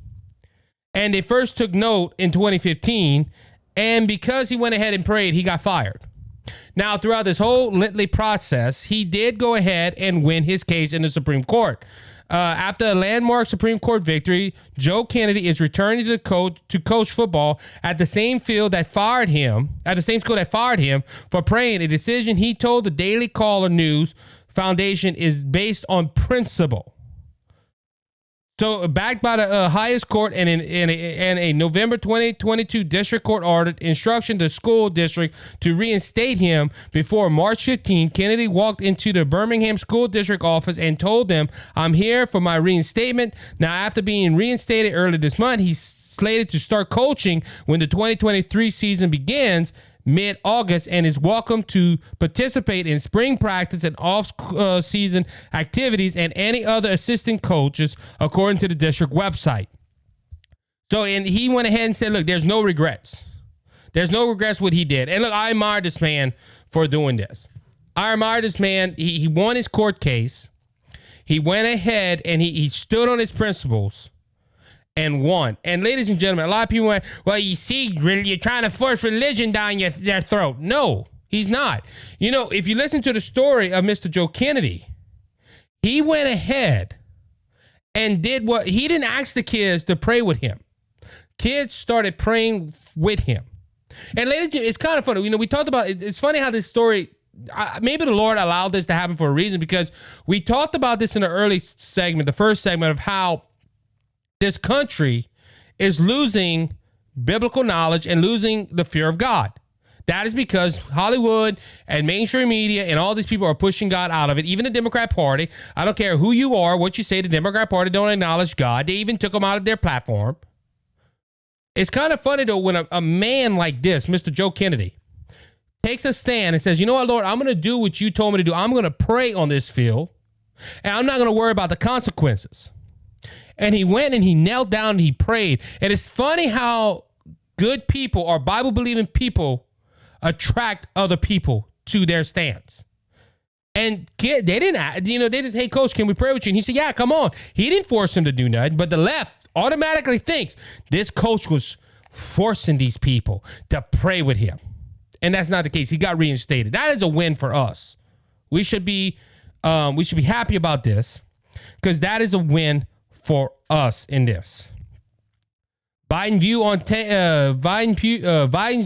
and they first took note in 2015, and because he went ahead and prayed, he got fired. Now, throughout this whole litany process, he did go ahead and win his case in the Supreme Court. After a landmark Supreme Court victory, Joe Kennedy is returning to coach football at the same school that fired him for praying. A decision he told the Daily Caller News Foundation is based on principle. So, backed by the highest court and in a November 2022 district court ordered instruction to school district to reinstate him before March 15, Kennedy walked into the Birmingham School District office and told them, "I'm here for my reinstatement." Now, after being reinstated early this month, he's slated to start coaching when the 2023 season begins mid-August, and is welcome to participate in spring practice and off-season activities and any other assistant coaches, according to the district website. So, and he went ahead and said, look, there's no regrets. There's no regrets what he did. And look, I admire this man for doing this. I admire this man. He won his court case. He went ahead and he stood on his principles and won. And ladies and gentlemen, a lot of people went, well, you see, you're trying to force religion down their throat. No, he's not. You know, if you listen to the story of Mr. Joe Kennedy, he went ahead and did what he didn't ask the kids to pray with him. Kids started praying with him. And ladies and gentlemen, it's kind of funny. You know, we talked about it's funny how this story, maybe the Lord allowed this to happen for a reason, because we talked about this in the early segment, the first segment, of how this country is losing biblical knowledge and losing the fear of God. That is because Hollywood and mainstream media and all these people are pushing God out of it. Even the Democrat Party. I don't care who you are, what you say, the Democrat Party don't acknowledge God. They even took him out of their platform. It's kind of funny, though, when a man like this, Mr. Joe Kennedy, takes a stand and says, you know what, Lord, I'm going to do what you told me to do. I'm going to pray on this field, and I'm not going to worry about the consequences. And he went and he knelt down and he prayed. And it's funny how good people or Bible-believing people attract other people to their stance. And they didn't, they just, hey, coach, can we pray with you? And he said, yeah, come on. He didn't force him to do nothing, but the left automatically thinks this coach was forcing these people to pray with him. And that's not the case. He got reinstated. That is a win for us. We should be happy about this because that is a win for us in this. Biden's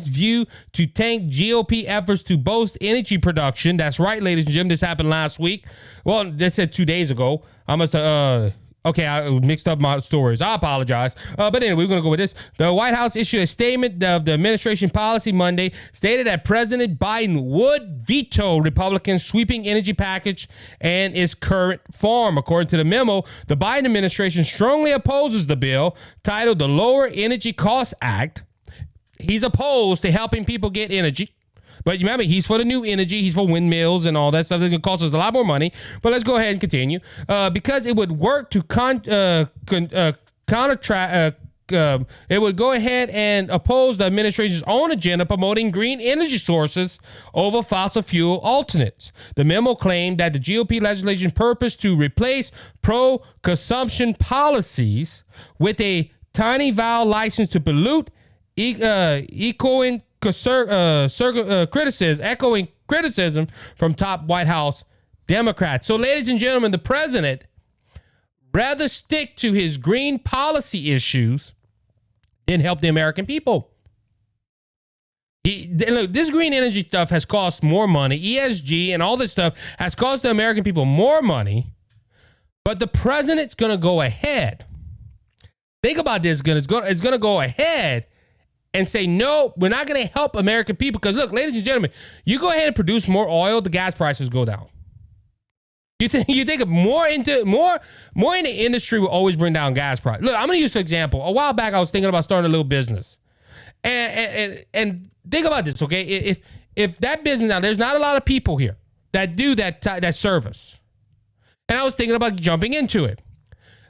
view to tank GOP efforts to boost energy production. That's right, ladies and gentlemen. This happened last week. Well, this said 2 days ago. I must have... Okay, I mixed up my stories. I apologize. But anyway, we're going to go with this. The White House issued a statement of the administration policy Monday, stated that President Biden would veto Republicans' sweeping energy package and its current form. According to the memo, the Biden administration strongly opposes the bill titled the Lower Energy Costs Act. He's opposed to helping people get energy. But remember, he's for the new energy. He's for windmills and all that stuff. It's going to cost us a lot more money. But let's go ahead and continue. Because it would work to it would go ahead and oppose the administration's own agenda promoting green energy sources over fossil fuel alternates. The memo claimed that the GOP legislation purposed to replace pro-consumption policies with a tiny vow license to pollute, echoing criticism from top White House Democrats. So, ladies and gentlemen, the president rather stick to his green policy issues than help the American people. Look, this green energy stuff has cost more money. ESG and all this stuff has cost the American people more money. But the president's going to go ahead. Think about this. It's going to go ahead and say, no, we're not going to help American people. Because look, ladies and gentlemen, you go ahead and produce more oil, the gas prices go down. You think more into industry will always bring down gas price. Look, I'm going to use an example. A while back, I was thinking about starting a little business. And think about this, okay? If that business, now there's not a lot of people here that do that service. And I was thinking about jumping into it.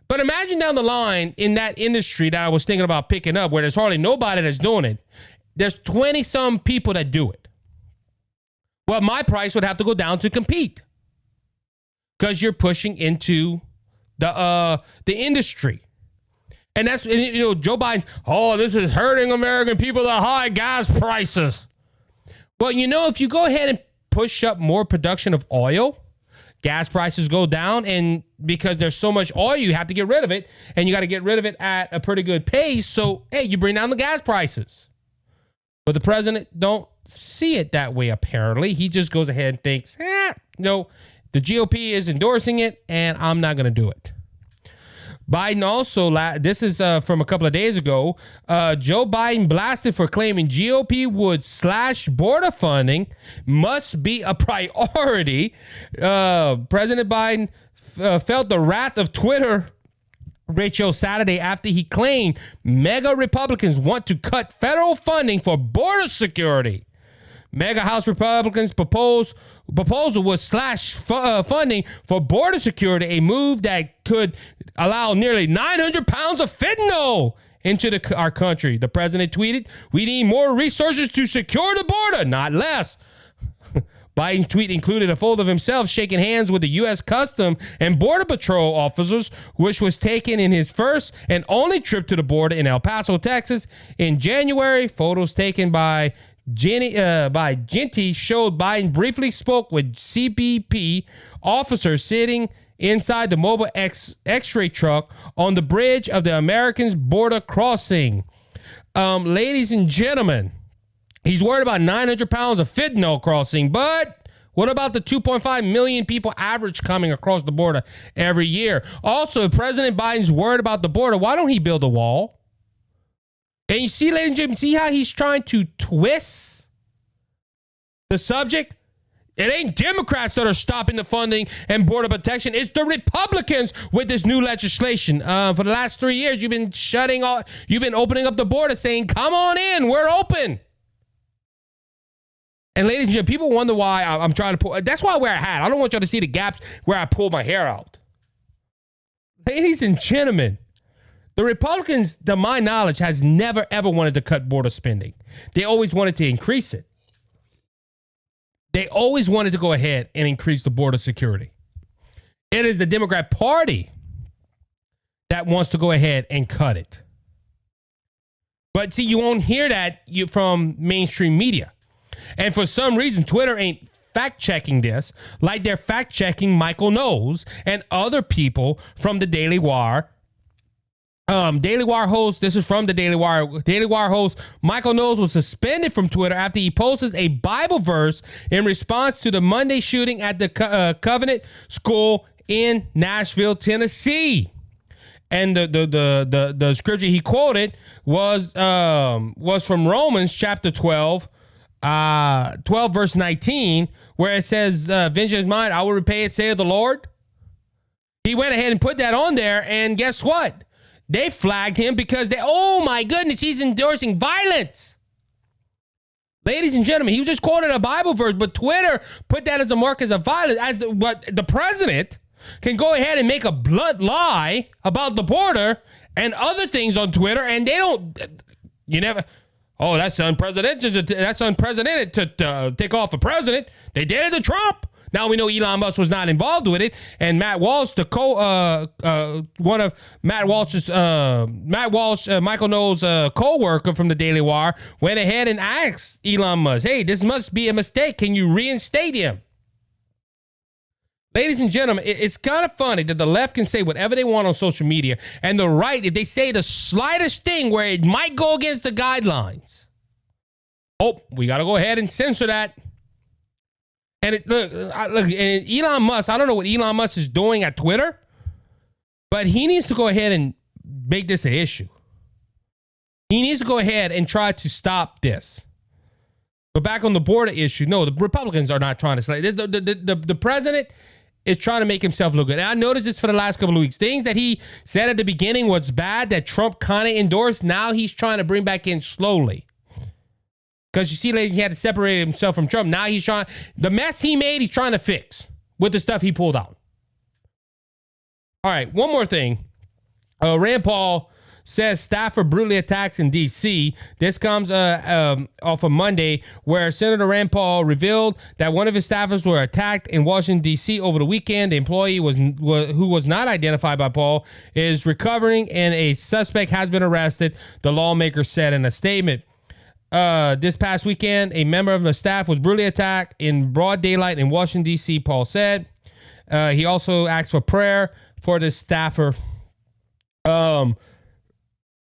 But imagine down the line in that industry that I was thinking about picking up where there's hardly nobody that's doing it. There's 20-some people that do it. Well, my price would have to go down to compete because you're pushing into the industry. And that's, Joe Biden, this is hurting American people, the high gas prices. Well, if you go ahead and push up more production of oil, gas prices go down, and because there's so much oil, you have to get rid of it, and you got to get rid of it at a pretty good pace. So, hey, you bring down the gas prices. But the president don't see it that way, apparently. He just goes ahead and thinks, the GOP is endorsing it, and I'm not going to do it. Biden also, this is from a couple of days ago, Joe Biden blasted for claiming GOP would slash border funding must be a priority. President Biden felt the wrath of Twitter Rachel Saturday after he claimed mega Republicans want to cut federal funding for border security. Mega House Republicans proposal was slash funding for border security, a move that could allow nearly 900 pounds of fentanyl into our country. The president tweeted, "We need more resources to secure the border, not less." Biden's tweet included a photo of himself shaking hands with the U.S. Custom and Border Patrol officers, which was taken in his first and only trip to the border in El Paso, Texas in January. Photos taken by Genty showed Biden briefly spoke with CBP officers sitting inside the mobile X-ray truck on the bridge of the Americans border crossing. Ladies and gentlemen, he's worried about 900 pounds of fentanyl crossing, but what about the 2.5 million people average coming across the border every year? Also, if President Biden's worried about the border, why don't he build a wall? And you see, ladies and gentlemen, see how he's trying to twist the subject? It ain't Democrats that are stopping the funding and border protection. It's the Republicans with this new legislation. For the last 3 years, you've been opening up the border saying, come on in, we're open. And ladies and gentlemen, people wonder why I'm trying to pull. That's why I wear a hat. I don't want y'all to see the gaps where I pull my hair out. Ladies and gentlemen, the Republicans, to my knowledge, has never, ever wanted to cut border spending. They always wanted to increase it. They always wanted to go ahead and increase the border security. It is the Democrat Party that wants to go ahead and cut it. But see, you won't hear that from mainstream media. And for some reason, Twitter ain't fact-checking this like they're fact-checking Michael Knowles and other people from the Daily Wire. Daily Wire host, this is from the Daily Wire. Daily Wire host Michael Knowles was suspended from Twitter after he posted a Bible verse in response to the Monday shooting at the Covenant School in Nashville, Tennessee. And the scripture he quoted was from Romans chapter 12, 12 verse 19, where it says, vengeance is mine, I will repay it, saith the Lord. He went ahead and put that on there, and guess what? They flagged him because oh my goodness, he's endorsing violence. Ladies and gentlemen, he just quoted a Bible verse, but Twitter put that as a mark as a violence, what the president can go ahead and make a blunt lie about the border and other things on Twitter, and that's unprecedented. That's unprecedented to take off a president. They did it to Trump. Now we know Elon Musk was not involved with it, and Matt Walsh, one of Michael Knowles' co-worker from the Daily Wire, went ahead and asked Elon Musk, "Hey, this must be a mistake. Can you reinstate him?" Ladies and gentlemen, it's kind of funny that the left can say whatever they want on social media, and the right, if they say the slightest thing where it might go against the guidelines, we got to go ahead and censor that. And look, and Elon Musk, I don't know what Elon Musk is doing at Twitter, but he needs to go ahead and make this an issue. He needs to go ahead and try to stop this. But back on the border issue, no, the Republicans are not trying to slay. The president is trying to make himself look good. And I noticed this for the last couple of weeks. Things that he said at the beginning was bad that Trump kind of endorsed. Now he's trying to bring back in slowly. Because you see, ladies, he had to separate himself from Trump. Now the mess he made, he's trying to fix with the stuff he pulled out. All right, one more thing. Rand Paul says staffer brutally attacks in D.C. This comes off of Monday, where Senator Rand Paul revealed that one of his staffers were attacked in Washington, D.C. over the weekend. The employee who was not identified by Paul is recovering, and a suspect has been arrested, the lawmaker said in a statement. This past weekend, a member of the staff was brutally attacked in broad daylight in Washington, D.C., Paul said. He also asked for prayer for the staffer. I'm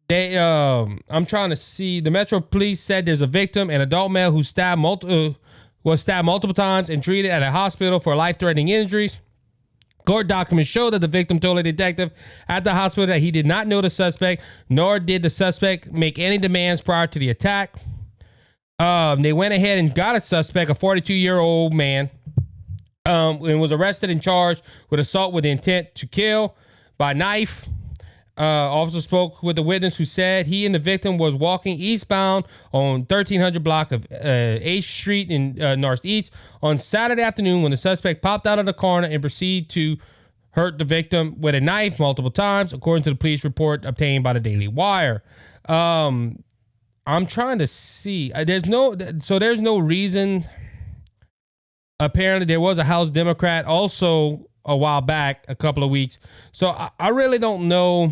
trying to see. The Metro Police said there's a victim, an adult male who was stabbed multiple times and treated at a hospital for life-threatening injuries. Court documents show that the victim told a detective at the hospital that he did not know the suspect, nor did the suspect make any demands prior to the attack. They went ahead and got a suspect, a 42-year-old man, and was arrested and charged with assault with the intent to kill by knife. Officer spoke with the witness who said he and the victim was walking eastbound on 1300 block of 8th Street in Northeast on Saturday afternoon when the suspect popped out of the corner and proceeded to hurt the victim with a knife multiple times, according to the police report obtained by the Daily Wire. I'm trying to see. There's no reason. Apparently, there was a House Democrat also a while back, a couple of weeks. So I really don't know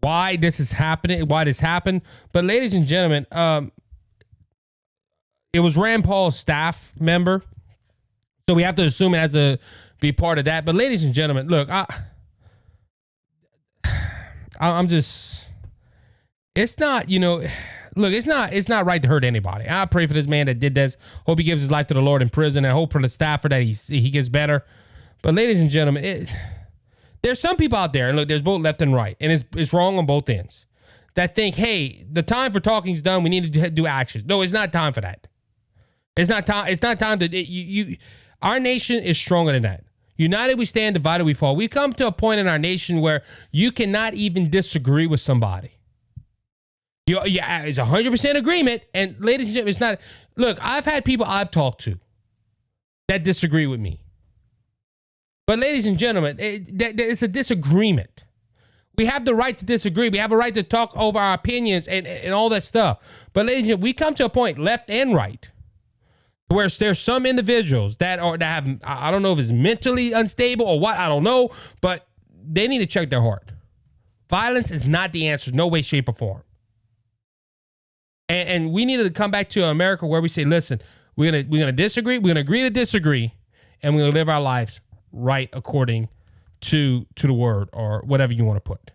why this is happening, why this happened. But ladies and gentlemen, it was Rand Paul's staff member. So we have to assume it has to be part of that. But ladies and gentlemen, look, I'm just, it's not, look, it's not right to hurt anybody. I pray for this man that did this. Hope he gives his life to the Lord in prison, and hope for the staffer that he gets better. But ladies and gentlemen, there's some people out there, and look, there's both left and right, and it's wrong on both ends, that think, hey, the time for talking is done. We need to do actions. No, it's not time for that. It's not time. It's not time to. Our nation is stronger than that. United we stand, divided we fall. We've come to a point in our nation where you cannot even disagree with somebody. Yeah, it's 100% agreement. And ladies and gentlemen, it's not. Look, I've had people I've talked to that disagree with me. But ladies and gentlemen, it's a disagreement. We have the right to disagree. We have a right to talk over our opinions and all that stuff. But ladies and gentlemen, we come to a point, left and right, Where there's some individuals that have, I don't know if it's mentally unstable or what, I don't know, but they need to check their heart. Violence is not the answer, no way, shape, or form. And we need to come back to America where we say, listen, we're gonna disagree, we're gonna agree to disagree, and we're gonna live our lives right according to the word, or whatever you want to put.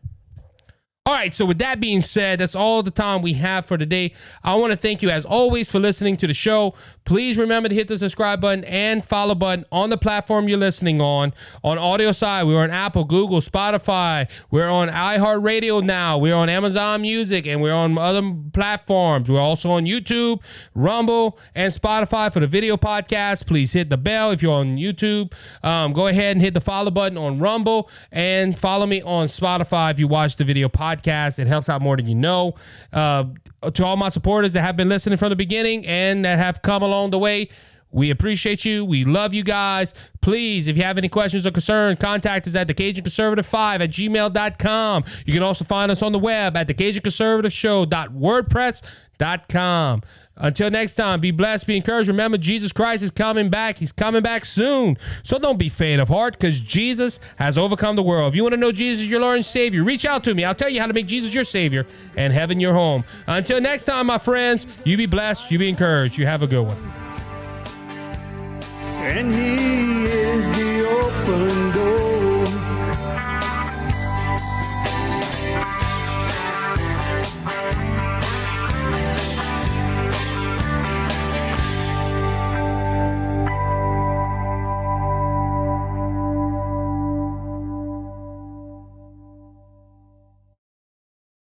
All right, so with that being said, that's all the time we have for today. I want to thank you, as always, for listening to the show. Please remember to hit the subscribe button and follow button on the platform you're listening on. On audio side, we're on Apple, Google, Spotify. We're on iHeart Radio now. We're on Amazon Music, and we're on other platforms. We're also on YouTube, Rumble, and Spotify for the video podcast. Please hit the bell if you're on YouTube. Go ahead and hit the follow button on Rumble, and follow me on Spotify if you watch the video podcast. It helps out more than you know. To all my supporters that have been listening from the beginning and that have come along the way, we appreciate you. We love you guys. Please, if you have any questions or concerns, contact us at thecajunconservative5@gmail.com. You can also find us on the web at thecajunconservativeshow.wordpress.com. Until next time, be blessed, be encouraged. Remember, Jesus Christ is coming back. He's coming back soon. So don't be faint of heart, because Jesus has overcome the world. If you want to know Jesus, your Lord and Savior, reach out to me. I'll tell you how to make Jesus your Savior and heaven your home. Until next time, my friends, you be blessed, you be encouraged. You have a good one. And he is the open